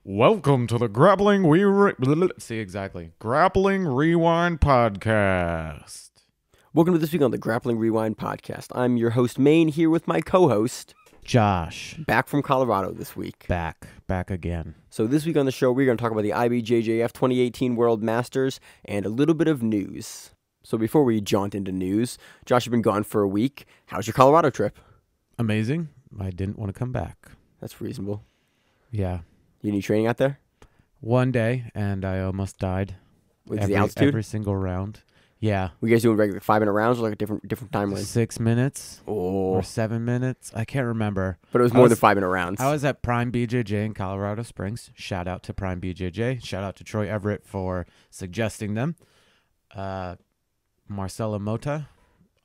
Welcome to the Grappling Grappling Rewind Podcast. Welcome to this week on the Grappling Rewind Podcast. I'm your host, Maine, here with my co-host, Josh. back from Colorado this week. Back again. So this week on the show, we're going to talk about the IBJJF 2018 World Masters and a little bit of news. So before we jaunt into news, Josh, you've been gone for a week. How's your Colorado trip? Amazing. I didn't want to come back. That's reasonable. Yeah. You need training out there? One day, and I almost died. With the altitude? Every single round. Yeah. Were you guys doing regular 5-minute rounds or like a different time range? 6 minutes or or 7 minutes. I can't remember. But it was more than 5-minute rounds. I was at Prime BJJ in Colorado Springs. Shout out to Prime BJJ. Shout out to Troy Everett for suggesting them. Marcelo Mota,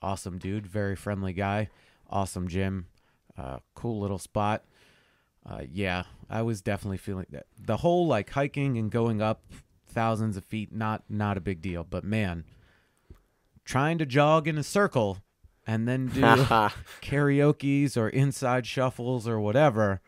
awesome dude, very friendly guy, awesome gym, cool little spot. Yeah, I was definitely feeling that. The whole like hiking and going up thousands of feet, not a big deal. But man, trying to jog in a circle and then do karaoke's or inside shuffles or whatever,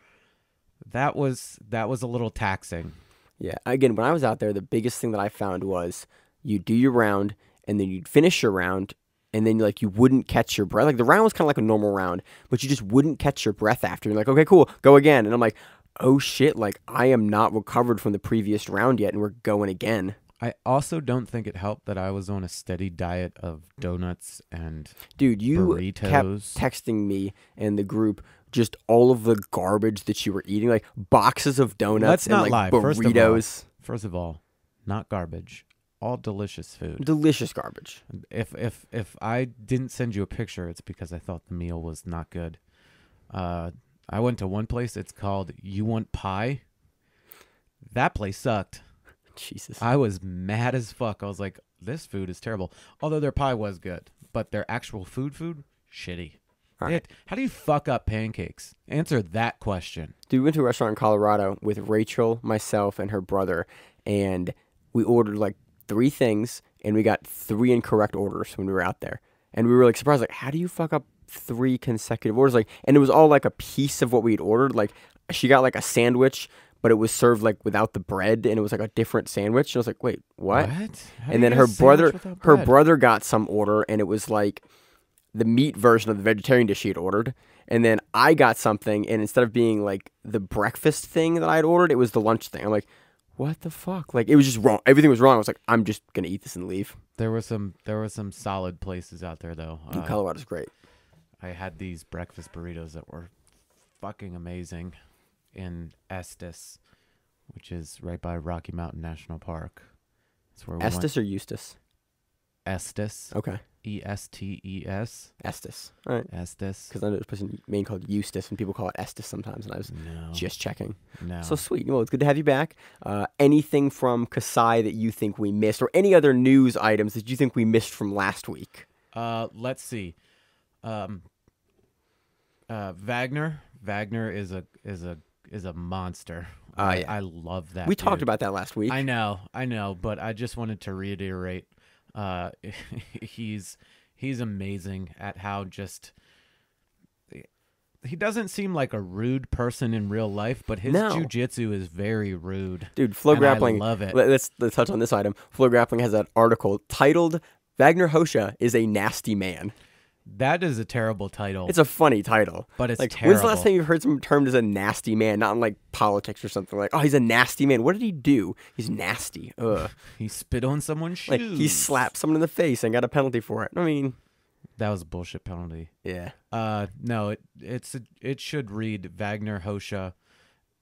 that was a little taxing. Yeah, again, when I was out there, the biggest thing that I found was you do your round and then you'd finish your round and then like you wouldn't catch your breath. Like the round was kind of like a normal round, but you just wouldn't catch your breath after. You're like, okay, cool, go again. And I'm like, oh shit, like I am not recovered from the previous round yet and we're going again. I also don't think it helped that I was on a steady diet of donuts and Dude, you burritos. kept texting me and the group just all of the garbage that you were eating, like boxes of donuts Let's not and like lie. burritos. First of all, not garbage. All delicious food. Delicious garbage. If I didn't send you a picture, it's because I thought the meal was not good. I went to one place. It's called You Want Pie. That place sucked. Jesus. I was mad as fuck. I was like, this food is terrible. Although their pie was good, but their actual food, shitty. Right. How do you fuck up pancakes? Answer that question. Dude, we went to a restaurant in Colorado with Rachel, myself, and her brother, and we ordered like 3 things, and we got 3 incorrect orders when we were out there. And we were like surprised, like, how do you fuck up 3 consecutive orders? Like, and it was all like a piece of what we had ordered. Like, she got like a sandwich, but it was served like without the bread, and it was like a different sandwich. And I was like, wait, what? And then her brother got some order, and it was like the meat version of the vegetarian dish she had ordered. And then I got something, and instead of being like the breakfast thing that I had ordered, it was the lunch thing. I'm like, what the fuck? Like, it was just wrong. Everything was wrong. I was like, I'm just gonna eat this and leave. There were some solid places out there though. Dude, Colorado's great. I had these breakfast burritos that were fucking amazing in Estes, which is right by Rocky Mountain National Park. That's where we Estes or Eustis? Estes. Okay. Estes. Estes. All right. Estes. Because I know there's a place in Maine called Eustis, and people call it Estes sometimes, and I was just checking. No. So sweet. Well, it's good to have you back. Anything from Kasai that you think we missed, or any other news items that you think we missed from last week? Let's see. Vagner is a monster. Yeah. I love that. We dude. talked about that last week. I know, but I just wanted to reiterate. He's amazing at how just he doesn't seem like a rude person in real life, but his jiu-jitsu is very rude. Dude, Flow Grappling. I love it. Let's touch on this item. Flow Grappling has an article titled "Vagner Rocha is a nasty man." That is a terrible title. It's a funny title. But it's like, terrible. When's the last time you've heard someone termed as a nasty man? Not in like politics or something. Like, oh, he's a nasty man. What did he do? He's nasty. Ugh. He spit on someone's shoes. Like, he slapped someone in the face and got a penalty for it. I mean, that was a bullshit penalty. Yeah. No, it should read Vagner Rocha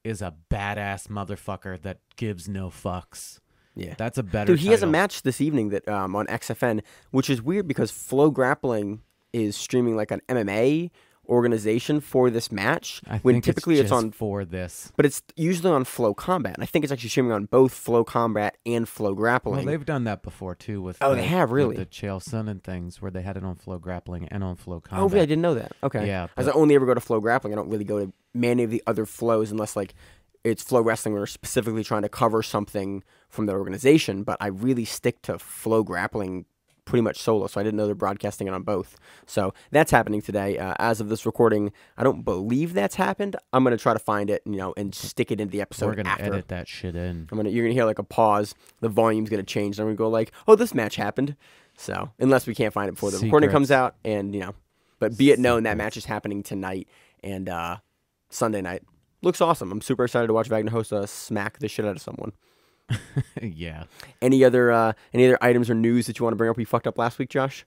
is a badass motherfucker that gives no fucks. Yeah. That's a better Dude, he has a match this evening that on XFN, which is weird because Flow Grappling is streaming like an MMA organization for this match. When typically it's on for this, but it's usually on Flow Combat. And I think it's actually streaming on both Flow Combat and Flow Grappling. Well, they've done that before too with they have really with the Chael Sonnen and things where they had it on Flow Grappling and on Flow Combat. Oh, really? I didn't know that. Okay, yeah. As I only ever go to Flow Grappling, I don't really go to many of the other flows unless like it's Flow Wrestling where they're specifically trying to cover something from their organization. But I really stick to Flow Grappling pretty much solo, so I didn't know they're broadcasting it on both. So that's happening today. As of this recording, I don't believe that's happened. I'm gonna try to find it, and stick it into the episode. We're gonna after. edit that shit in. You're gonna hear like a pause. The volume's gonna change. And I'm gonna go like, oh, this match happened. So unless we can't find it before the recording comes out, and but be it known that match is happening tonight and Sunday night. Looks awesome. I'm super excited to watch Vagner Rocha smack the shit out of someone. Yeah. Any other items or news that you want to bring up? We fucked up last week, Josh.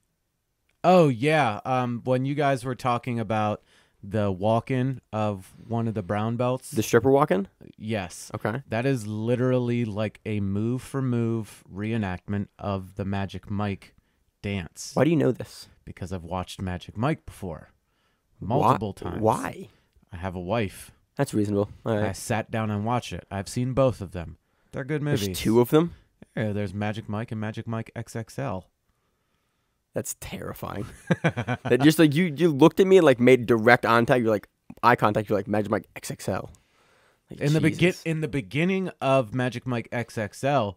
Oh yeah. When you guys were talking about the walk-in of one of the brown belts, The stripper walk-in? yes. Okay. That is literally like a move-for-move reenactment of the Magic Mike dance. Why do you know this? Because I've watched Magic Mike before, multiple times. Why? I have a wife. That's reasonable. All right. I sat down and watched it. I've seen both of them. They're good movies. There's two of them? Yeah, there's Magic Mike and Magic Mike XXL. That's terrifying. That just like you looked at me and like made direct contact. You're like eye contact. You're like Magic Mike XXL. Like, In the beginning of Magic Mike XXL,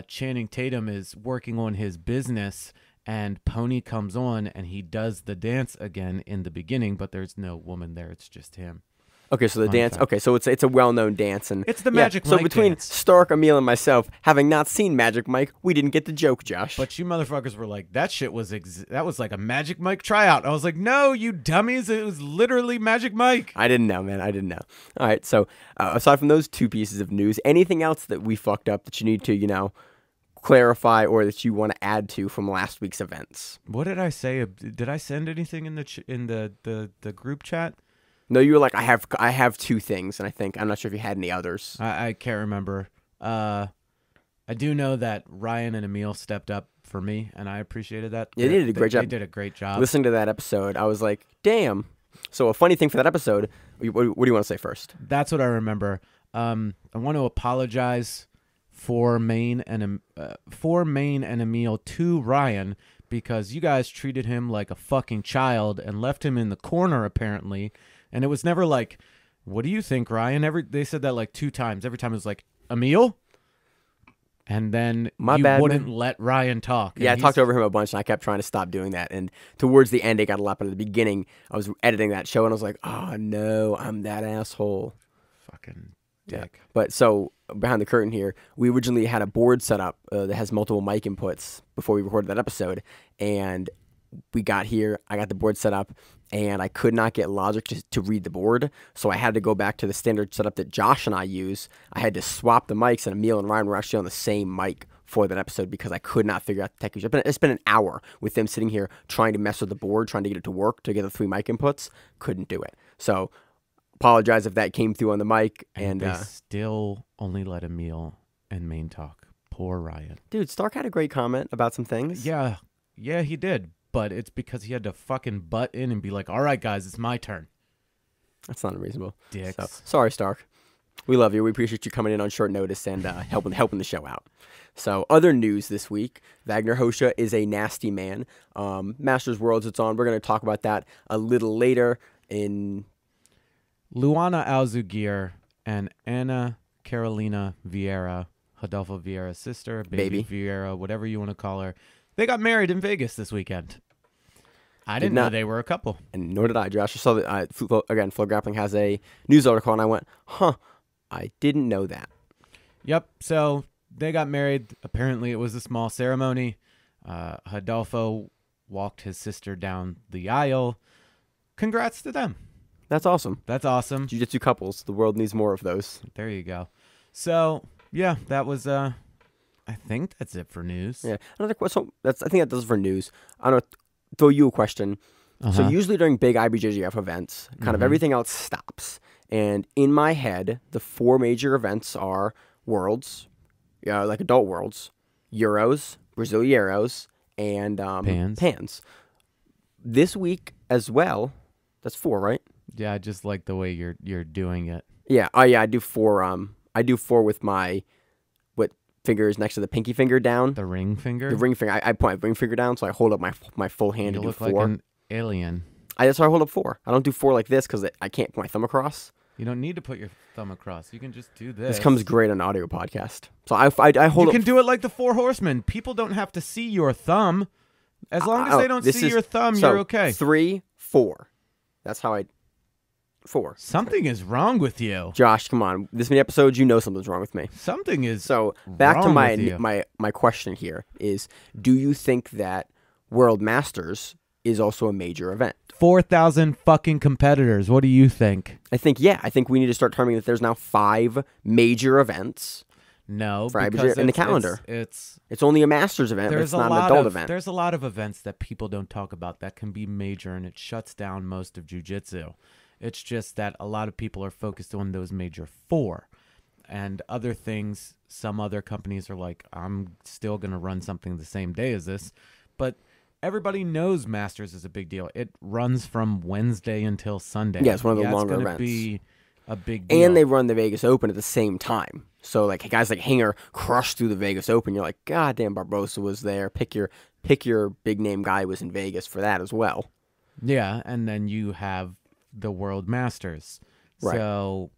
Channing Tatum is working on his business, and Pony comes on and he does the dance again in the beginning, but there's no woman there. It's just him. Okay, so the Fun dance. fact. Okay, so it's a well-known dance, and It's the Magic So Mike between dance. Stark, Emil, and myself, having not seen Magic Mike, we didn't get the joke, Josh. But you motherfuckers were like, that shit was that was like a Magic Mike tryout. I was like, no, you dummies. It was literally Magic Mike. I didn't know, man. I didn't know. All right, so aside from those two pieces of news, anything else that we fucked up that you need to, clarify or that you want to add to from last week's events? What did I say? Did I send anything in the group chat? No, you were like, I have two things, and I'm not sure if you had any others. I can't remember. I do know that Ryan and Emil stepped up for me, and I appreciated that. Yeah, they did a great job. They did a great job. Listening to that episode, I was like, damn. So a funny thing for that episode, what do you want to say first? That's what I remember. I want to apologize for Maine and Emil to Ryan, because you guys treated him like a fucking child and left him in the corner apparently. And it was never like, what do you think, Ryan? They said that like 2 times. Every time it was like, Emil? And then wouldn't let Ryan talk. Yeah, I talked over him a bunch, and I kept trying to stop doing that. And towards the end, it got a lot. But at the beginning, I was editing that show, and I was like, oh, no, I'm that asshole. Fucking dick. Yeah. But so, behind the curtain here, we originally had a board set up that has multiple mic inputs before we recorded that episode. And we got here, I got the board set up, and I could not get Logic to read the board, so I had to go back to the standard setup that Josh and I use. I had to swap the mics, and Emil and Ryan were actually on the same mic for that episode because I could not figure out the tech issue. It's been an hour with them sitting here trying to mess with the board, trying to get it to work, to get the 3 mic inputs. Couldn't do it. So, apologize if that came through on the mic. And they still only let Emil and Maine talk. Poor Ryan. Dude, Stark had a great comment about some things. Yeah, he did. But it's because he had to fucking butt in and be like, all right, guys, it's my turn. That's not unreasonable. Dicks. So, sorry, Stark. We love you. We appreciate you coming in on short notice and helping the show out. So, other news this week, Vagner Rocha is a nasty man. Masters Worlds, it's on. We're going to talk about that a little later in... Luana Alzugir and Ana Carolina Vieira, Rodolfo Vieira's sister, baby Vieira, whatever you want to call her, they got married in Vegas this weekend. I didn't know they were a couple. And nor did I, Josh. I saw that, Flow Grappling has a news article, and I went, I didn't know that. Yep, so they got married. Apparently, it was a small ceremony. Rodolfo walked his sister down the aisle. Congrats to them. That's awesome. That's awesome. Jiu-jitsu couples. The world needs more of those. There you go. So, yeah, that was... I think that's it for news. Yeah. Another question. I think that does it for news. I don't know. Throw you a question. So usually during big IBJJF events, kind of everything else stops. And in my head, the 4 major events are Worlds, like adult Worlds, Euros, Brasileiros, and Pans. This week as well, that's 4, right? Yeah, I just like the way you're doing it. Yeah. Oh yeah, I do 4. I do 4 with my fingers next to the pinky finger down. The ring finger? The ring finger. I point my ring finger down, so I hold up my full hand You to do look 4. like an alien. That's why I hold up 4. I don't do 4 like this because I can't put my thumb across. You don't need to put your thumb across. You can just do this. This comes great on audio podcast. So I hold You up. can do it like the 4 horsemen. People don't have to see your thumb. As long as they don't see your thumb, so you're okay. 3, 4. That's how I. 4. Something is wrong with you. Josh, come on. This many episodes, you know something's wrong with me. Something is So back to wrong with you. my question here is: do you think that World Masters is also a major event? 4,000 fucking competitors. What do you think? I think we need to start determining that there's now 5 major events. No, for because IBJJF in the calendar. It's only a Masters event. It's not an adult event. There's a lot of events that people don't talk about that can be major, and it shuts down most of jiu-jitsu. It's just that a lot of people are focused on those major 4. And other things, some other companies are like, I'm still going to run something the same day as this. But everybody knows Masters is a big deal. It runs from Wednesday until Sunday. Yeah, it's one of the longer events. It's going to be a big deal. And they run the Vegas Open at the same time. So like guys like Hinger crushed through the Vegas Open. You're like, God damn, Barbosa was there. Pick your big name guy who was in Vegas for that as well. Yeah, and then you have the World Masters. Right. So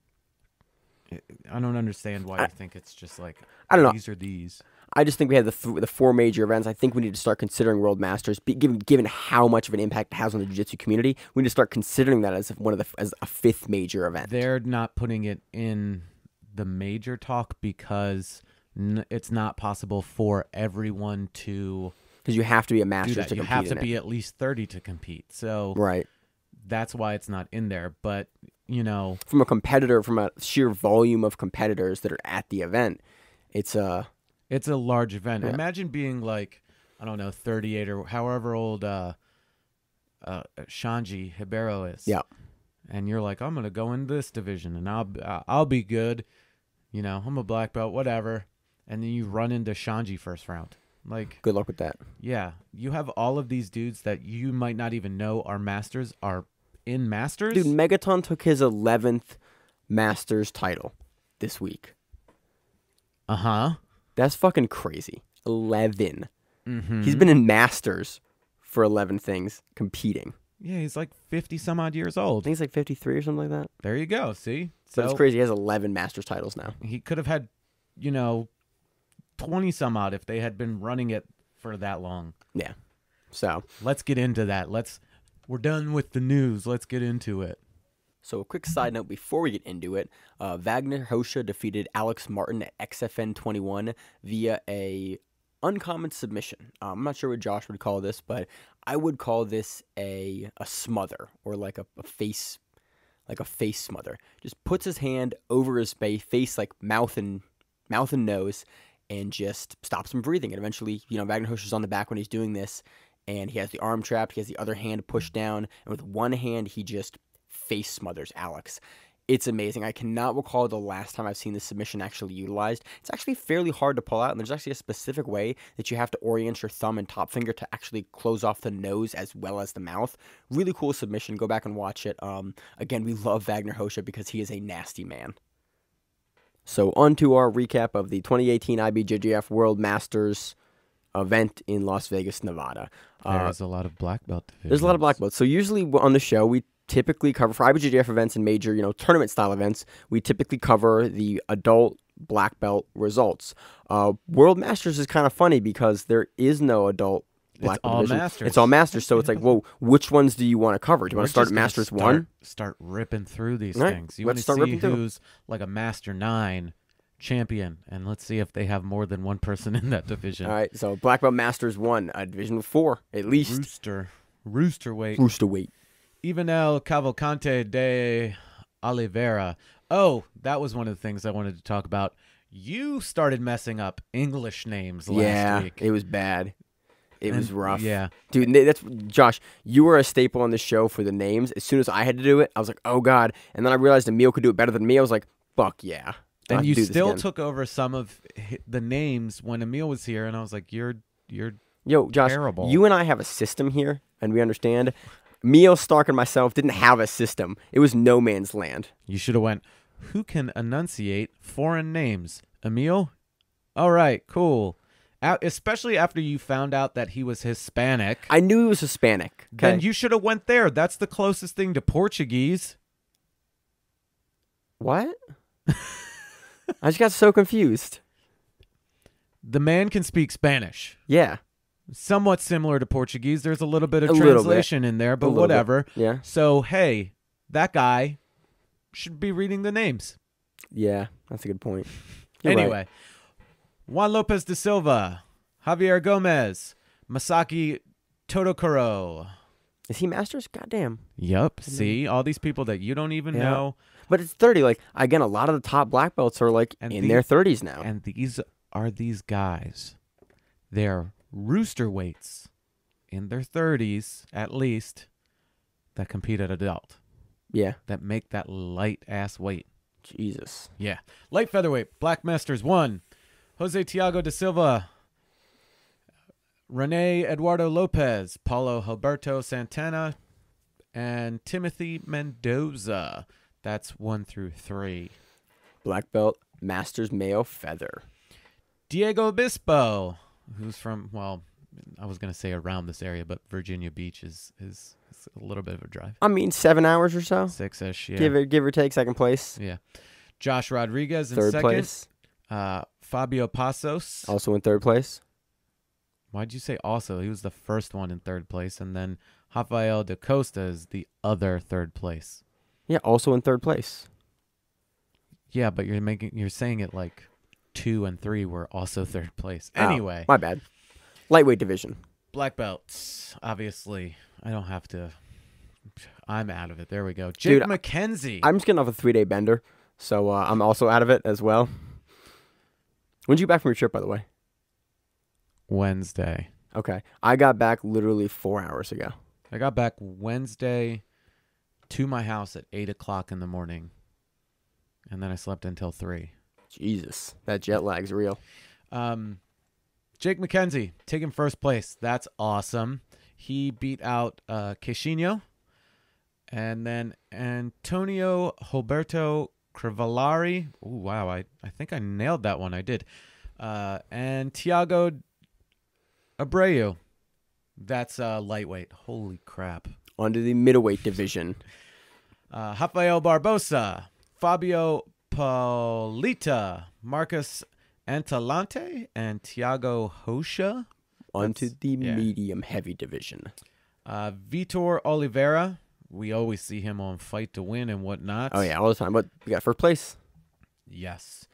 I don't understand why you think it's just like, I don't know. These are these. I just think we have the 4 major events. I think we need to start considering World Masters, given how much of an impact it has on the jiu-jitsu community. We need to start considering that as as a 5th major event. They're not putting it in the major talk because it's not possible for everyone to. Because you have to be a Masters do that. to You compete have to in be it. at least 30 to compete. So Right. that's why it's not in there. But from a sheer volume of competitors that are at the event, it's a large event. Yeah. Imagine being like, I don't know, 38 or however old Shanji Hibero is. Yeah. And you're like, I'm gonna go in this division and I'll be good. I'm a black belt, whatever. And then you run into Shanji first round. Like, good luck with that. Yeah, you have all of these dudes that you might not even know are masters, are in Masters. Dude, Megaton took his 11th Masters title this week. That's fucking crazy. 11. Mm-hmm. He's been in Masters for 11 things, competing. Yeah, he's like 50 some odd years old. I think he's like 53 or something like that. There you go. See? So it's crazy. He has 11 Masters titles now. He could have had, 20 some odd if they had been running it for that long. Yeah. So let's get into that. We're done with the news. Let's get into it. So a quick side note before we get into it, Vagner Rocha defeated Alex Martin at XFN 21 via a uncommon submission. I'm not sure what Josh would call this, but I would call this a smother, or like a face smother. Just puts his hand over his face, like mouth and nose, and just stops him breathing. And eventually, Vagner Rocha's on the back when he's doing this, and he has the arm trapped. He has the other hand pushed down, and with one hand, he just face smothers Alex. It's amazing. I cannot recall the last time I've seen this submission actually utilized. It's actually fairly hard to pull out, and there's actually a specific way that you have to orient your thumb and top finger to actually close off the nose as well as the mouth. Really cool submission. Go back and watch it. Again, we love Vagner Rocha because he is a nasty man. So on to our recap of the 2018 IBJJF World Masters event in Las Vegas, Nevada. There's a lot of black belt divisions. There's a lot of black belts. So usually on the show, we typically cover, for IBJJF events and major, tournament style events, we typically cover the adult black belt results. World Masters is kind of funny because there is no adult black belt division. Masters. It's all Masters. So it's like, whoa, which ones do you want to cover? Do you want to start at Masters 1? Start ripping through these Right. things. You Let's want start to see ripping through. who's like a Master 9 champion, and let's see if they have more than one person in that division. All right, so black belt Masters 1, Division 4, at least. Rooster weight. Ivanel Cavalcante de Oliveira. Oh, that was one of the things I wanted to talk about. You started messing up English names last week. Yeah, it was bad. It was rough. Yeah. Dude, that's Josh, you were a staple on the show for the names. As soon as I had to do it, I was like, oh, God. And then I realized Emil could do it better than me. I was like, fuck yeah. And you still took over some of the names when Emil was here, and I was like, you're Yo, Josh, terrible. You and I have a system here, and we understand. Emil, Stark, and myself didn't have a system. It was no man's land. You should have went, who can enunciate foreign names? Emil? All right, cool. Especially after you found out that he was Hispanic. I knew he was Hispanic. Okay? Then you should have went there. That's the closest thing to Portuguese. What? I just got so confused. The man can speak Spanish. Yeah. somewhat similar to Portuguese. There's a little bit of A little bit. translation in there, but little bit. whatever. Yeah. So, hey, that guy should be reading the names. Yeah, that's a good point. You're Anyway, right. Juan Lopez de Silva, Javier Gomez, Masaki Todokoro. Is he Masters? Goddamn. Yep. See, all these people that you don't even know. But it's 30. Like, again, a lot of the top black belts are, like, in their 30s now. And these are these guys. They're rooster weights in their 30s, at least, that compete at adult. Yeah. That make that light-ass weight. Jesus. Yeah. Light featherweight, Black Masters 1. Jose Tiago da Silva, Rene Eduardo Lopez, Paulo Alberto Santana, and Timothy Mendoza. That's 1 through 3. Black belt, Masters male feather. Diego Obispo, who's from, well, I was going to say around this area, but Virginia Beach is a little bit of a drive. I mean, 7 hours or so. 6-ish, yeah. Give or take, second place. Yeah. Josh Rodriguez in Third second. place. Fabio Passos. Also in third place. Why'd you say also? He was the first one in third place, and then Rafael da Costa is the other third place. Yeah, also in third place. Yeah, but you're saying it like 2 and 3 were also third place. Anyway, my bad. Lightweight division. black belts. Obviously, I don't have to. I'm out of it. There we go. Jake McKenzie. I'm just getting off a 3-day bender, so I'm also out of it as well. When did you get back from your trip, by the way? Wednesday. Okay. I got back literally 4 hours ago. I got back Wednesday to my house at 8 o'clock in the morning, and then I slept until 3. Jesus. That jet lag's real. Jake McKenzie taking first place. That's awesome. He beat out Queixinho, and then Antonio Roberto Crivellari. Oh, wow. I think I nailed that one. I did. And Thiago Abreu. That's lightweight. Holy crap. Onto the middleweight division. Rafael Barbosa, Fabio Paulita, Marcus Antalante, and Thiago Rocha. Onto the medium heavy division. Vitor Oliveira. We always see him on Fight to Win and whatnot. Oh, yeah, all the time. But we got first place. Yes.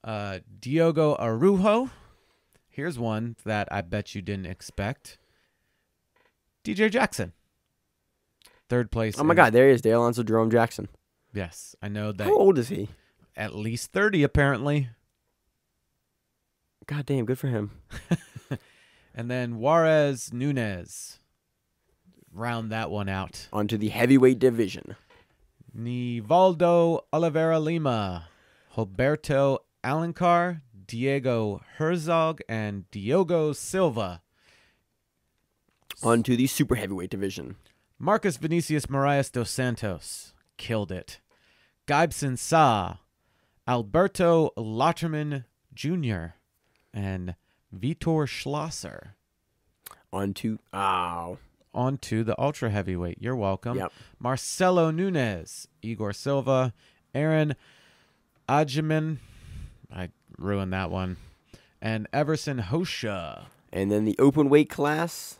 Diogo Arujo. Here's one that I bet you didn't expect. DJ Jackson. Third place. Oh, my God. There he is. Dale Alonso Jerome Jackson. Yes. I know that. How old is he? At least 30, apparently. God damn. Good for him. And then Juarez Nunez. Round that one out. Onto the heavyweight division. Nivaldo Oliveira Lima, Roberto Alencar, Diego Herzog, and Diogo Silva. Onto the super heavyweight division. Marcus Vinicius Moraes dos Santos. Killed it. Gibson Sa, Alberto Lotterman Jr., and Vitor Schlosser. Onto the ultra heavyweight. You're welcome. Yep. Marcelo Nunez, Igor Silva, Aaron Ajiman. I ruined that one. And Everson Hosha. And then the open weight class.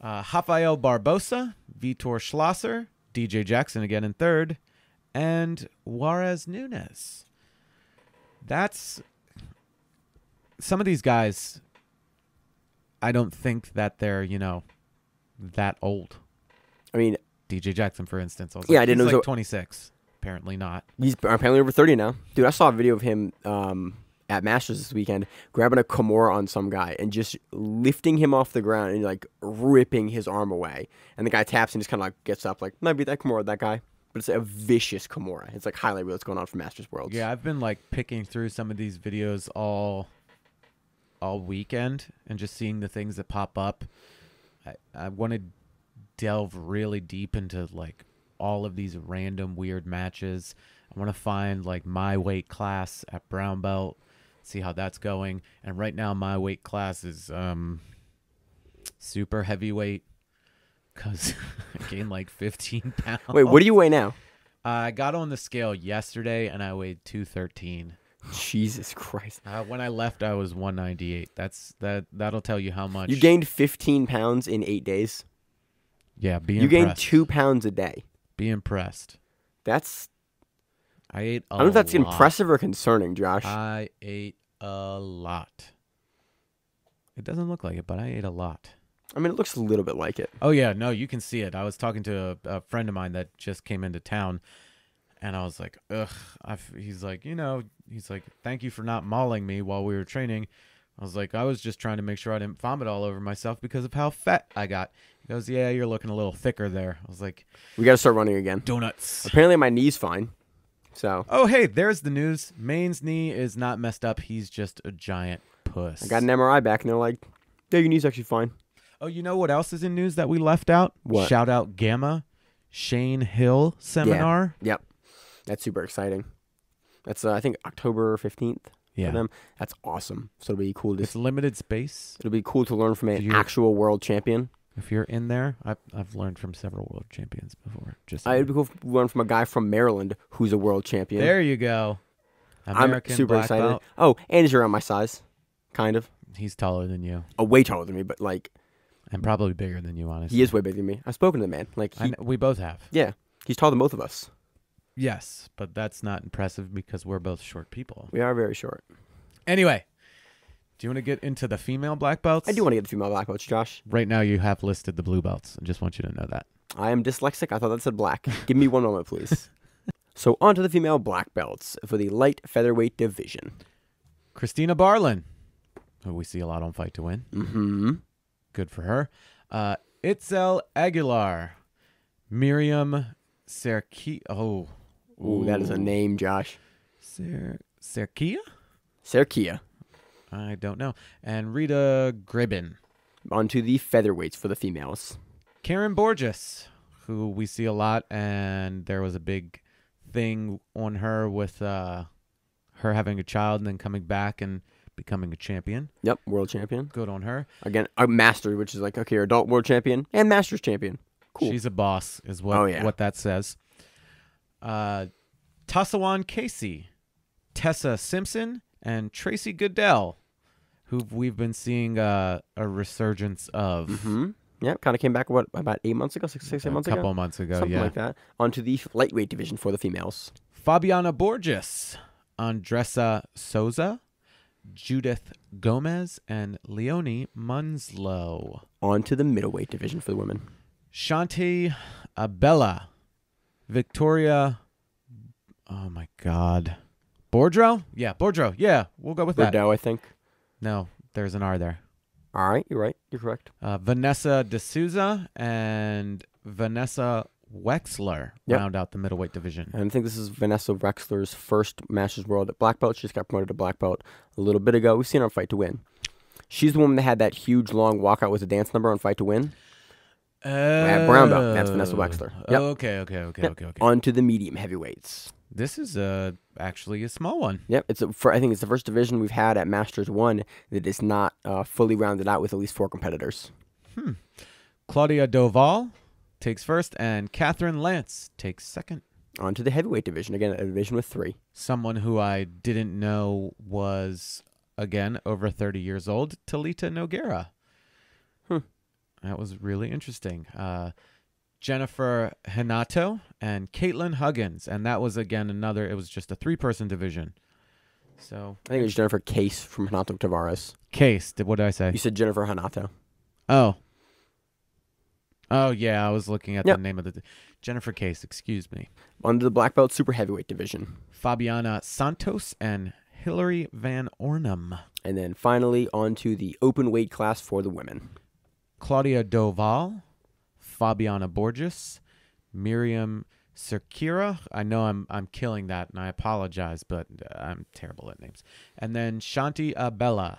Rafael Barbosa, Vitor Schlosser, DJ Jackson again in third, and Juarez Nunez. That's some of these guys. I don't think that they're, that old. I mean, DJ Jackson, for instance. I didn't know. He's like 26. Apparently not. He's apparently over 30 now. Dude, I saw a video of him at Masters this weekend grabbing a Kimura on some guy and just lifting him off the ground and like ripping his arm away. And the guy taps and just kind of like gets up like, might be that Kimura, that guy. But it's a vicious Kimura. It's like highlight what's going on for Masters Worlds. Yeah, I've been like picking through some of these videos all weekend and just seeing the things that pop up. I want to delve really deep into like all of these random weird matches. I want to find like my weight class at brown belt, see how that's going. And right now my weight class is super heavyweight because I gained like 15 pounds. Wait, what do you weigh now? I got on the scale yesterday and I weighed 213. Jesus Christ. When I left, I was 198. That'll tell you how much. You gained 15 pounds in 8 days. Yeah, be You impressed. gained 2 pounds a day. Be impressed. That's... I ate a lot. I don't know if that's impressive or concerning, Josh. I ate a lot. It doesn't look like it, but I ate a lot. I mean, it looks a little bit like it. Oh, yeah. No, you can see it. I was talking to a friend of mine that just came into town, and I was like, ugh. He's like, thank you for not mauling me while we were training. I was like, I was just trying to make sure I didn't vomit all over myself because of how fat I got. He goes, yeah, you're looking a little thicker there. I was like, We got to start running again. donuts. Apparently, my knee's fine. So Oh, hey, there's the news. Maine's knee is not messed up. He's just a giant puss. I got an MRI back, and they're like, yeah, your knee's actually fine. Oh, you know what else is in news that we left out? What? Shout out Gamma Shane Hill seminar. Yep. That's super exciting. That's, I think, October 15th Yeah. for them. That's awesome. So it'll be cool It's to... limited space. It'll be cool to learn from an You're- actual world champion. If you're in there, I've learned from several world champions before. Just It'd be cool to learn from a guy from Maryland who's a world champion. there you go. American I'm super black excited. belt. Oh, and he's around my size. Kind of. He's taller than you Way taller than me, but like and probably bigger than you, honestly. he is way bigger than me. I've spoken to the man. Like We both have. yeah, he's taller than both of us. Yes, but that's not impressive because we're both short people. We are very short. Anyway, do you want to get into the female black belts? I do want to get the female black belts, Josh. Right now, you have listed the blue belts. I just want you to know that. I am dyslexic. I thought that said black. Give me one moment, please. So on to the female black belts for the light featherweight division. Christina Barlin, who we see a lot on Fight to Win. Mm-hmm. Good for her. Itzel Aguilar, Miriam Serki. Oh, Ooh, that is a name, Josh. Serkia? Serkia. I don't know. And Rita Gribben. On to the featherweights for the females. Karen Borges, who we see a lot, and there was a big thing on her with her having a child and then coming back and becoming a champion. Yep, world champion. Good on her. Again, a master, which is like, okay, you're adult world champion and masters champion. Cool. She's a boss, is what that says. Tassawan Casey, Tessa Simpson, and Tracy Goodell, who we've been seeing a resurgence of. Mm-hmm. Yep, kind of came back, what, about 8 months ago? 6, 8 months ago? A couple of months ago, Something yeah. like that. On to the lightweight division for the females. Fabiana Borges, Andressa Souza, Judith Gomez, and Leonie Munslow. On to the middleweight division for the women. Shanti Abella, Victoria, oh my God. Boudreaux? Yeah, Boudreaux. Yeah, we'll go with that. Bordeaux, I think. No, there's an R there. All right, you're right. You're correct. Vanessa D'Souza and Vanessa Wexler round out the middleweight division. And I think this is Vanessa Wexler's first Masters World at black belt. She just got promoted to black belt a little bit ago. We've seen her on Fight to Win. She's the woman that had that huge long walkout with a dance number on Fight to Win. At brown belt. That's Vanessa Wexler. Yep. Okay. On to the medium heavyweights. This is actually a small one. Yep, I think it's the first division we've had at Masters 1 that is not fully rounded out with at least 4 competitors. Claudia Doval takes first, and Catherine Lance takes second. On to the heavyweight division. Again, a division with 3. Someone who I didn't know was, again, over 30 years old, Talita Noguera. That was really interesting. Jennifer Hanato and Caitlin Huggins. And that was, again, it was just a 3-person division. So I think it was Jennifer Case from Hanato Tavares. Case. What did I say? You said Jennifer Hanato. Oh, yeah. I was looking at the name of the... Jennifer Case, excuse me. On to the black belt super heavyweight division. Fabiana Santos and Hilary Van Ornum. And then finally on to the open weight class for the women. Claudia Doval, Fabiana Borges, Miriam Serkira. I know I'm killing that, and I apologize, but I'm terrible at names. And then Shanti Abella.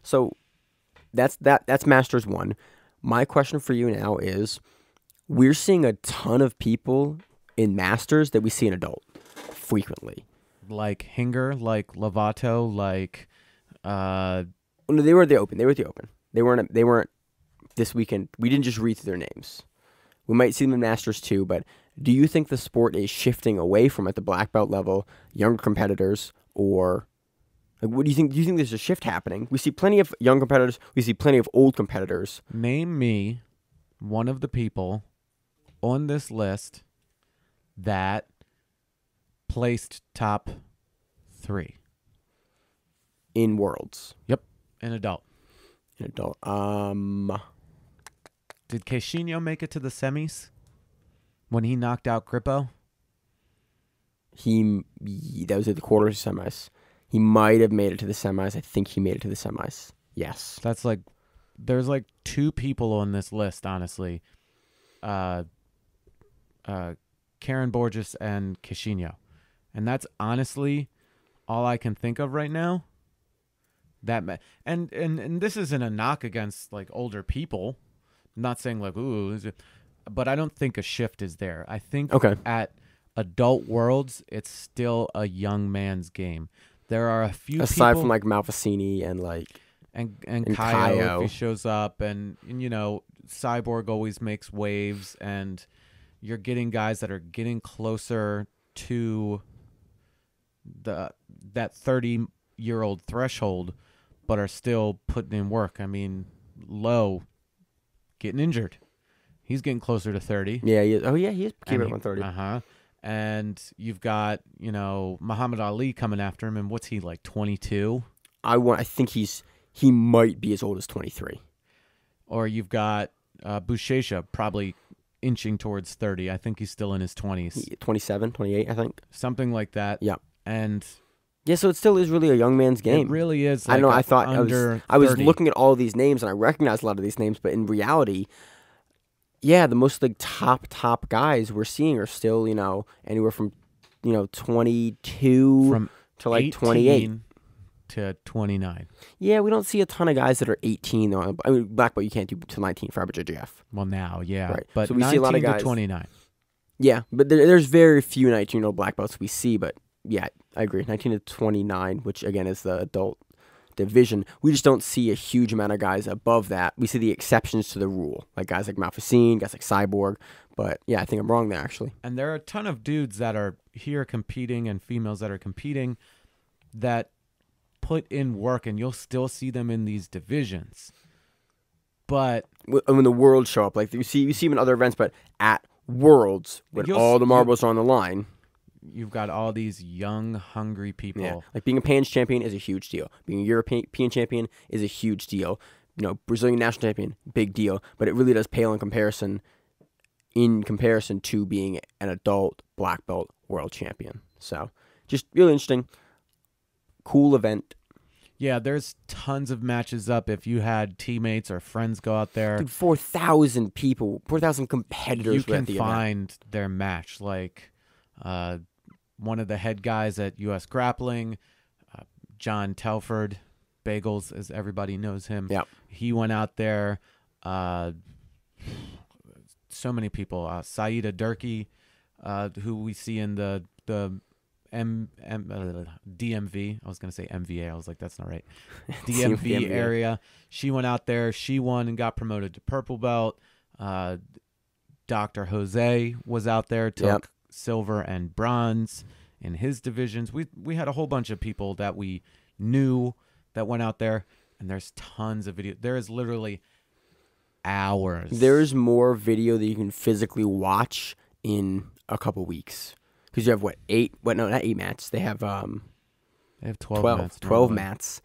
So that's Masters 1. My question for you now is, we're seeing a ton of people in Masters that we see in adult frequently. Like Hinger, like Lovato, like... No, they were at the Open. They weren't this weekend. We didn't just read through their names. We might see them in Masters too, but do you think the sport is shifting away from, at the black belt level, younger competitors, or Like, what do you think? Do you think there's a shift happening? We see plenty of young competitors. We see plenty of old competitors. Name me one of the people on this list that placed top 3 In Worlds. Yep, an adult. An adult. Did Caixinho make it to the semis when he knocked out Grippo? That was at the quarters semis. He might have made it to the semis. I think he made it to the semis. Yes. That's like, there's like 2 people on this list, honestly. Karen Borges and Caixinho. And that's honestly all I can think of right now. And this isn't a knock against like older people. I'm not saying like, ooh, but I don't think a shift is there. I think at adult worlds, it's still a young man's game. There are a few aside people, from like Malfacini and like and Kaio, if he shows up, and you know, Cyborg always makes waves, and you're getting guys that are getting closer to that 30-year-old threshold, but are still putting in work. I mean, Lowe getting injured. He's getting closer to 30. Yeah, he is. Oh yeah, he is keeping it 130. Uh-huh. And you've got, you know, Muhammad Ali coming after him, and what's he, like 22? I think he might be as old as 23. Or you've got Buchecha probably inching towards 30. I think he's still in his 20s. 27, 28, I think. Something like that. Yeah. And yeah, so it still is really a young man's game. it really is. Like I know. I thought I was 30. looking at all of these names and I recognized a lot of these names, but in reality, yeah, the most like top guys we're seeing are still, you know, anywhere from, you know, 22 from to like 28 to 29. Yeah, we don't see a ton of guys that are 18 though. I mean, black belt you can't do till 19 for IBJJF. Well, now, yeah, Right. but So we 19 see a lot of to guys 29. Yeah, but there's very few 19-year-old black belts we see, but yeah, I agree. 19 to 29, which again is the adult division. We just don't see a huge amount of guys above that. We see the exceptions to the rule, like guys like Malfacine, guys like Cyborg. But yeah, I think I'm wrong there, actually. And there are a ton of dudes that are here competing and females that are competing that put in work, and you'll still see them in these divisions. But when the Worlds show up, like you see them in other events, but at Worlds, when all the marbles are on the line, you've got all these young, hungry people. Yeah. Like being a Pan's champion is a huge deal. Being a European champion is a huge deal. You know, Brazilian national champion, big deal. But it really does pale in comparison to being an adult black belt world champion. So, just really interesting. Cool event. Yeah, there's tons of matches up. If you had teammates or friends go out there, Dude, 4,000 people, 4,000 competitors. You can at the find event. their match. Like one of the head guys at U.S. Grappling, John Telford, Bagels, as everybody knows him. Yeah, he went out there. So many people. Saida Durkee, who we see in the DMV. I was going to say MVA. I was like, that's not right. DMV area. She went out there. She won and got promoted to purple belt. Dr. Jose was out there, took silver and bronze in his divisions. We had a whole bunch of people that we knew that went out there, and there's tons of video. There is literally hours. There's more video that you can physically watch in a couple weeks. Because you have, not 8 mats. They have 12 mats. 12 mats.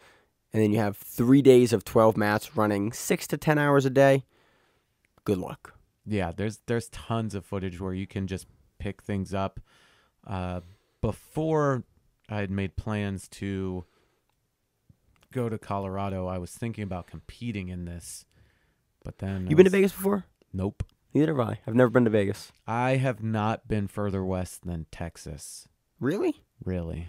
And then you have 3 days of 12 mats running 6 to 10 hours a day. Good luck. Yeah, there's tons of footage where you can just pick things up. Before I had made plans to go to Colorado, I was thinking about competing in this. But then You been to Vegas before? Nope. Neither have I. I've never been to Vegas. I have not been further west than Texas. Really? Really?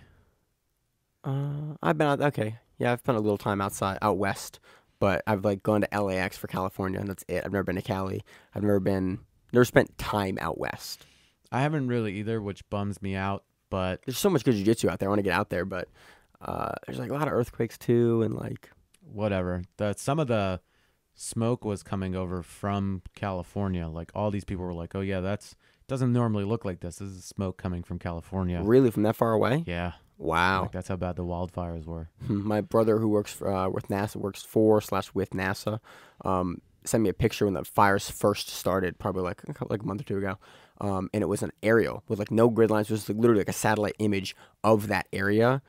I've been out. Okay, yeah, I've spent a little time out west, but I've like gone to LAX for California, and that's it. I've never been to Cali. I've never spent time out west. I haven't really either, which bums me out. But there's so much good jiu-jitsu out there. I want to get out there, but there's like a lot of earthquakes too, and like whatever. Some of the smoke was coming over from California. Like all these people were like, "Oh yeah, doesn't normally look like this. This is smoke coming from California." Really, from that far away? Yeah. Wow. Like, that's how bad the wildfires were. My brother, who works with NASA, works for/with NASA, sent me a picture when the fires first started, probably like a month or two ago. And it was an aerial with like no grid lines. It was like literally like a satellite image of that area.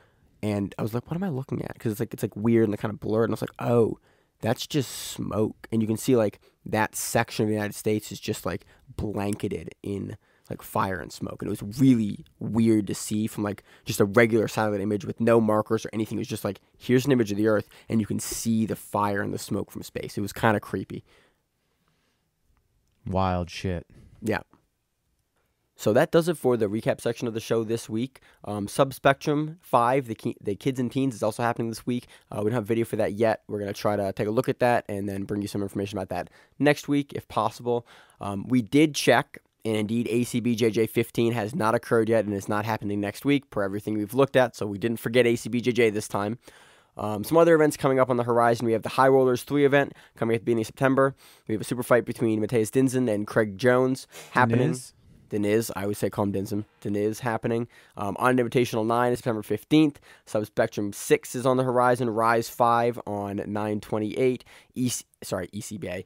And I was like, what am I looking at? Because it's like weird and like kind of blurred. And I was like, oh, that's just smoke. And you can see like that section of the United States is just like blanketed in like fire and smoke. And it was really weird to see from like just a regular satellite image with no markers or anything. It was just like, here's an image of the Earth and you can see the fire and the smoke from space. It was kind of creepy. Wild shit. Yeah. So that does it for the recap section of the show this week. Subspectrum 5, the Kids and Teens, is also happening this week. We don't have a video for that yet. We're going to try to take a look at that and then bring you some information about that next week, if possible. We did check, and indeed ACBJJ 15 has not occurred yet and is not happening next week, per everything we've looked at, so we didn't forget ACBJJ this time. Some other events coming up on the horizon. We have the High Rollers 3 event coming at the beginning of September. We have a super fight between Mateus Dinsen and Craig Jones happening. Deniz, I always say call him Dinsen. Deniz happening. On Invitational 9 is September 15th. Subspectrum 6 is on the horizon. Rise 5 on 9/28. ECBA.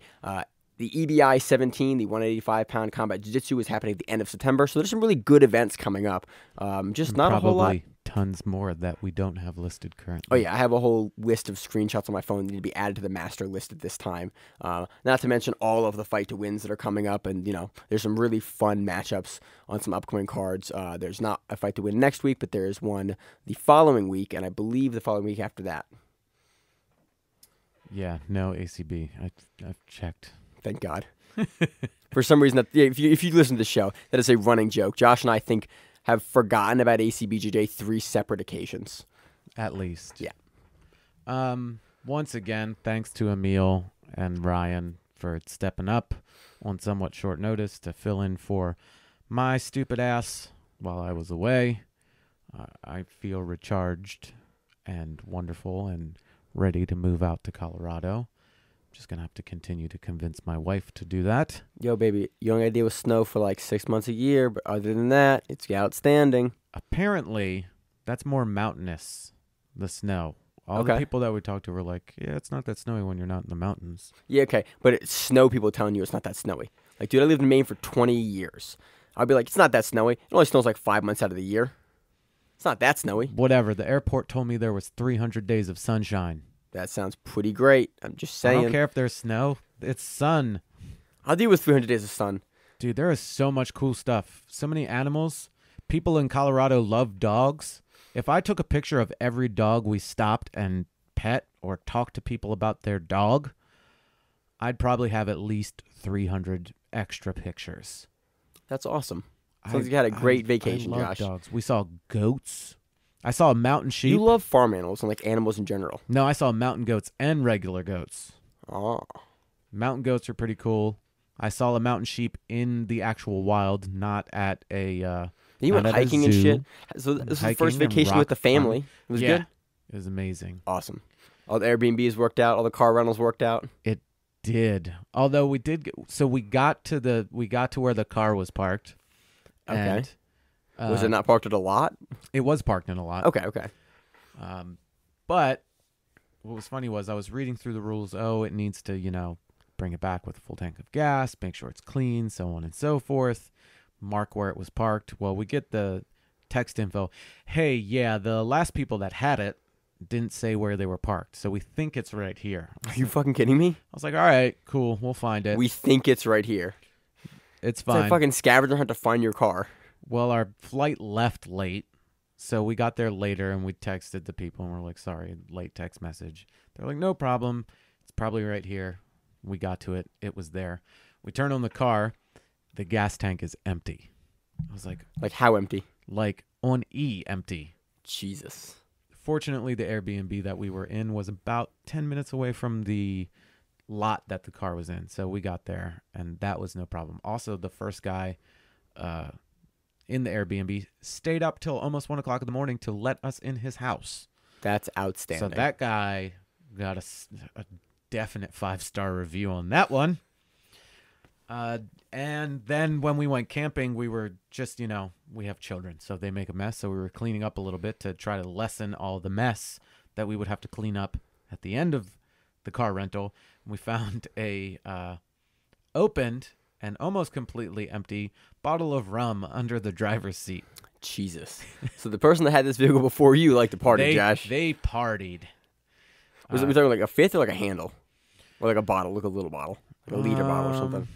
The EBI 17, the 185-pound combat jiu-jitsu, is happening at the end of September. So there's some really good events coming up. Just not a whole lot. Probably tons more that we don't have listed currently. Oh, yeah. I have a whole list of screenshots on my phone that need to be added to the master list at this time. Not to mention all of the fight to wins that are coming up. And, you know, there's some really fun matchups on some upcoming cards. There's not a fight to win next week, but there is one the following week, and I believe the following week after that. Yeah, no ACB. I've checked. Thank God. For some reason, if you listen to the show, that is a running joke. Josh and I have forgotten about ACBJJ 3 separate occasions. At least. Yeah. Once again, thanks to Emil and Ryan for stepping up on somewhat short notice to fill in for my stupid ass while I was away. I feel recharged and wonderful and ready to move out to Colorado. Just going to have to continue to convince my wife to do that. Yo, baby, you only got to deal with snow for like 6 months a year, but other than that, it's outstanding. Apparently, that's more mountainous, the snow. All the people that we talked to were like, yeah, it's not that snowy when you're not in the mountains. Yeah, okay, but it's snow people telling you it's not that snowy. Like, dude, I lived in Maine for 20 years. I'll be like, it's not that snowy. It only snows like 5 months out of the year. It's not that snowy. Whatever. The airport told me there was 300 days of sunshine. That sounds pretty great. I'm just saying. I don't care if there's snow. It's sun. I'll deal with 300 days of sun. Dude, there is so much cool stuff. So many animals. People in Colorado love dogs. If I took a picture of every dog we stopped and pet or talked to people about their dog, I'd probably have at least 300 extra pictures. That's awesome. Sounds like you had a great vacation, I love Josh. Dogs. We saw goats. I saw a mountain sheep. You love farm animals and like animals in general. No, I saw mountain goats and regular goats. Oh. Mountain goats are pretty cool. I saw a mountain sheep in the actual wild, not at a You went hiking and shit. So this was the first vacation with the family. It was good. It was amazing. Awesome. All the Airbnbs worked out. All the car rentals worked out. It did. Although we did. We got to where the car was parked. Okay. And, was it not parked at a lot? It was parked in a lot. Okay. But what was funny was I was reading through the rules. Oh, it needs to, bring it back with a full tank of gas, make sure it's clean, so on and so forth. Mark where it was parked. Well, we get the text info. Hey, yeah, the last people that had it didn't say where they were parked, so we think it's right here. Are you fucking kidding me? I was like, all right, cool, we'll find it. We think it's right here. It's fine. It's like fucking scavenger hunt to find your car. Well, our flight left late, so we got there later, and we texted the people, and we're like, sorry, late text message. They're like, no problem. It's probably right here. We got to it. It was there. We turned on the car. The gas tank is empty. I was like... Like how empty? Like on E empty. Jesus. Fortunately, the Airbnb that we were in was about 10 minutes away from the lot that the car was in. So we got there, and that was no problem. Also, the first guy in the Airbnb stayed up till almost 1 o'clock in the morning to let us in his house. That's outstanding. So that guy got a definite 5-star review on that one. And then when we went camping, we were just, we have children, so they make a mess. So we were cleaning up a little bit to try to lessen all the mess that we would have to clean up at the end of the car rental. We found a opened and almost completely empty bottle of rum under the driver's seat. Jesus. So the person that had this vehicle before you liked to party, Josh. They partied. Was it like a fifth or like a handle? Or like a bottle, like a little bottle. Like a liter bottle or something.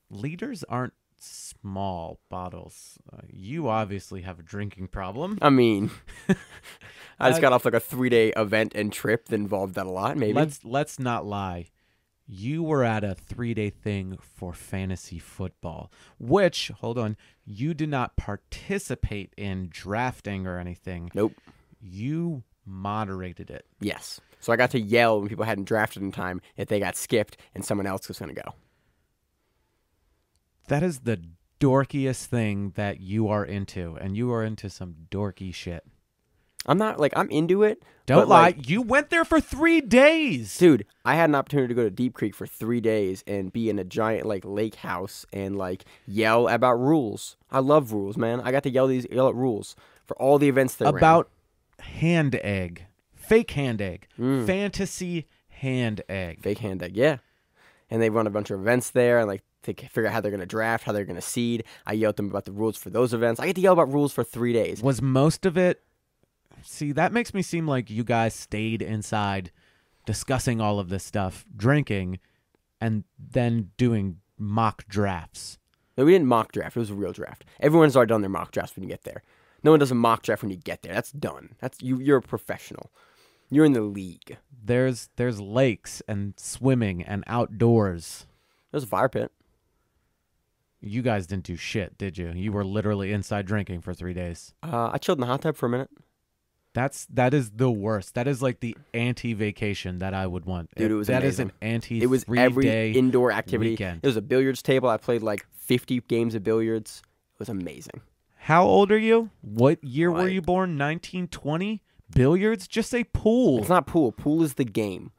Liters aren't small bottles. You obviously have a drinking problem. I mean, I just got off like a 3-day event and trip that involved that a lot, maybe. Let's not lie. You were at a 3-day thing for fantasy football, which, hold on, you did not participate in drafting or anything. Nope. You moderated it. Yes. So I got to yell when people hadn't drafted in time if they got skipped and someone else was going to go. That is the dorkiest thing that you are into, and you are into some dorky shit. I'm not, I'm into it. Don't lie. You went there for 3 days. Dude, I had an opportunity to go to Deep Creek for 3 days and be in a giant, lake house and, yell about rules. I love rules, man. I got to yell at rules for all the events there. About hand egg. Fake hand egg. Fantasy hand egg. Fake hand egg, yeah. And they run a bunch of events there and, to figure out how they're going to draft, how they're going to seed. I yelled at them about the rules for those events. I get to yell about rules for 3 days. Was most of it... See, that makes me seem like you guys stayed inside discussing all of this stuff, drinking, and then doing mock drafts. No, we didn't mock draft. It was a real draft. Everyone's already done their mock drafts when you get there. No one does a mock draft when you get there. That's done. That's you're a professional. You're in the league. There's lakes and swimming and outdoors. There's a fire pit. You guys didn't do shit, did you? You were literally inside drinking for 3 days. I chilled in the hot tub for a minute. That is the worst. That is like the anti-vacation that I would want. Dude, it was that amazing. Is an anti. It was every indoor activity. Weekend. There was a billiards table. I played 50 games of billiards. It was amazing. How old are you? What year were you born? 1920? Billiards? Just say pool. It's not pool. Pool is the game.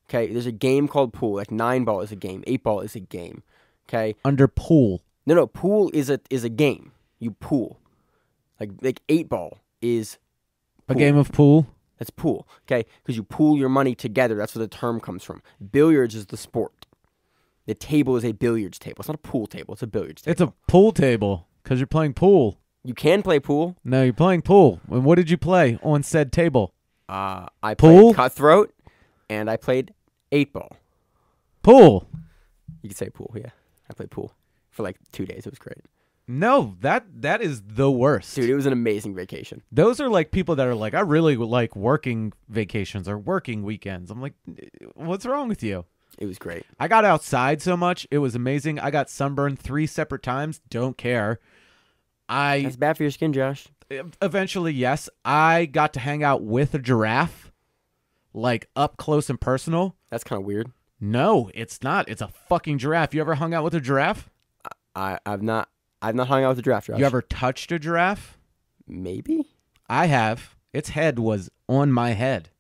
Okay, there's a game called pool. 9-ball is a game. 8-ball is a game. Okay. Under pool. No. Pool is a game. You pool. Like 8-ball is. Pool. A game of pool? That's pool, okay? Because you pool your money together. That's where the term comes from. Billiards is the sport. The table is a billiards table. It's not a pool table. It's a billiards table. It's a pool table because you're playing pool. You can play pool. No, you're playing pool. And what did you play on said table? I played cutthroat, and I played 8-ball. Pool. You could say pool, yeah. I played pool for 2 days. It was great. No, that is the worst. Dude, it was an amazing vacation. Those are people that are I really like working vacations or working weekends. I'm like, what's wrong with you? It was great. I got outside so much. It was amazing. I got sunburned 3 separate times. Don't care. That's bad for your skin, Josh. Eventually, yes. I got to hang out with a giraffe, up close and personal. That's kind of weird. No, it's not. It's a fucking giraffe. You ever hung out with a giraffe? I've not hung out with a giraffe, Josh. You ever touched a giraffe? Maybe. I have. Its head was on my head.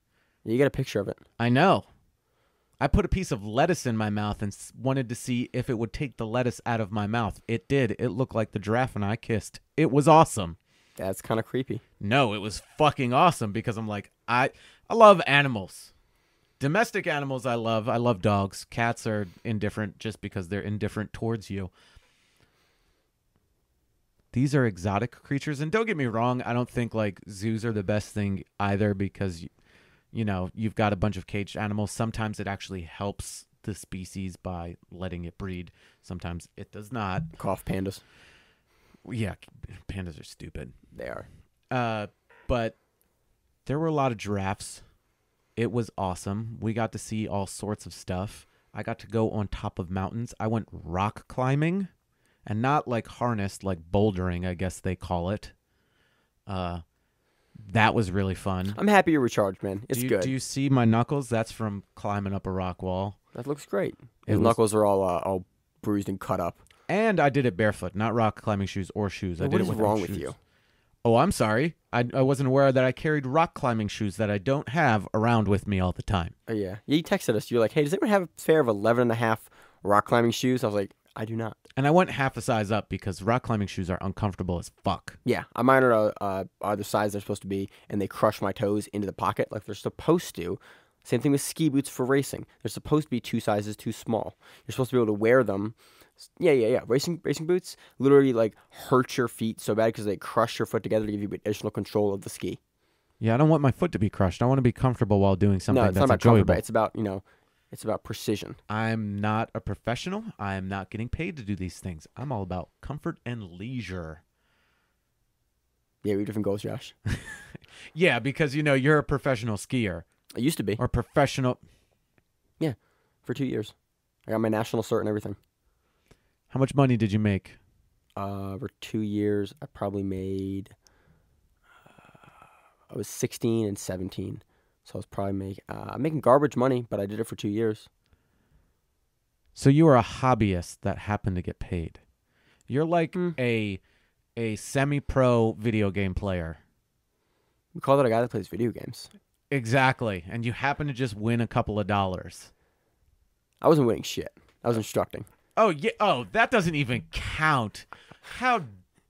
You got a picture of it. I know. I put a piece of lettuce in my mouth and wanted to see if it would take the lettuce out of my mouth. It did. It looked like the giraffe and I kissed. It was awesome. That's kind of creepy. No, it was fucking awesome because I'm I love animals. Domestic animals I love. I love dogs. Cats are indifferent just because they're indifferent towards you. These are exotic creatures, and don't get me wrong, I don't think zoos are the best thing either because you've got a bunch of caged animals. Sometimes it actually helps the species by letting it breed. Sometimes it does not. Cough pandas. Yeah, pandas are stupid. They are. But there were a lot of giraffes. It was awesome. We got to see all sorts of stuff. I got to go on top of mountains. I went rock climbing. And not harnessed, bouldering, I guess they call it. That was really fun. I'm happy you're recharged, man. It's good. Do you see my knuckles? That's from climbing up a rock wall. That looks great. His knuckles are all bruised and cut up. And I did it barefoot, not rock climbing shoes or shoes. What is wrong with you? Oh, I'm sorry. I wasn't aware that I carried rock climbing shoes that I don't have around with me all the time. Oh, yeah. You texted us. You're like, hey, does anyone have a pair of 11.5 rock climbing shoes? I was like, I do not. And I went half a size up because rock climbing shoes are uncomfortable as fuck. Yeah, mine are the size they're supposed to be, and they crush my toes into the pocket like they're supposed to. Same thing with ski boots for racing. They're supposed to be 2 sizes too small. You're supposed to be able to wear them. Yeah. Racing boots literally like hurt your feet so bad because they crush your foot together to give you additional control of the ski. Yeah, I don't want my foot to be crushed. I want to be comfortable while doing something No, it's that's not about enjoyable. comfort. It's about it's about precision. I'm not a professional. I'm not getting paid to do these things. I'm all about comfort and leisure. Yeah, we have different goals, Josh. Yeah, because you're a professional skier. I used to be. Or professional. Yeah, for 2 years. I got my national cert and everything. How much money did you make? For 2 years, I probably made. I was 16 and 17, so I was probably making garbage money, but I did it for 2 years. So you were a hobbyist that happened to get paid. You're like a semi-pro video game player. We call that a guy that plays video games. Exactly, and you happen to just win a couple of dollars. I wasn't winning shit. I was instructing. Oh yeah. Oh, that doesn't even count. How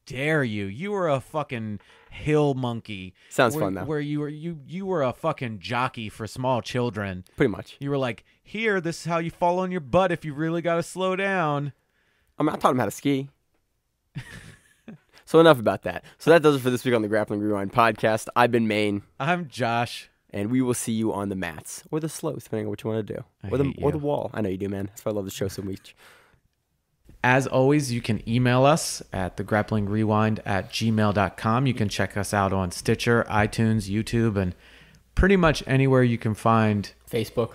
dare you? You were a fucking hill monkey. Sounds fun though. Where you were a fucking jockey for small children. Pretty much. You were like, here, this is how you fall on your butt if you really got to slow down. I taught him how to ski. So enough about that. So that does it for this week on the Grappling Rewind podcast. I've been Maine. I'm Josh. And we will see you on the mats or the slopes, depending on what you want to do, or the wall. I know you do, man. That's why I love the show so much. As always, you can email us at thegrapplingrewind@gmail.com. You can check us out on Stitcher, iTunes, YouTube, and pretty much anywhere you can find Facebook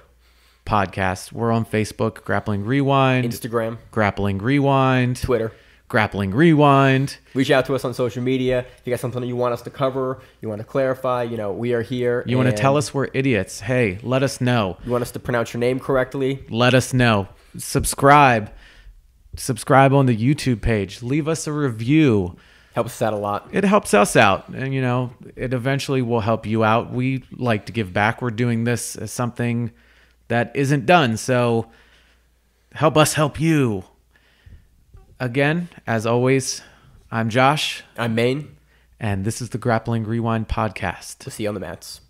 podcasts. We're on Facebook, Grappling Rewind, Instagram, Grappling Rewind, Twitter, Grappling Rewind. Reach out to us on social media. If you got something you want us to cover, you want to clarify, we are here. You want to tell us we're idiots. Hey, let us know. You want us to pronounce your name correctly? Let us know. Subscribe on the YouTube page. Leave us a review. Helps us out a lot. It helps us out. And, it eventually will help you out. We like to give back. We're doing this as something that isn't done. So help us help you. Again, as always, I'm Josh. I'm Maine. And this is the Grappling Rewind podcast. We'll see you on the mats.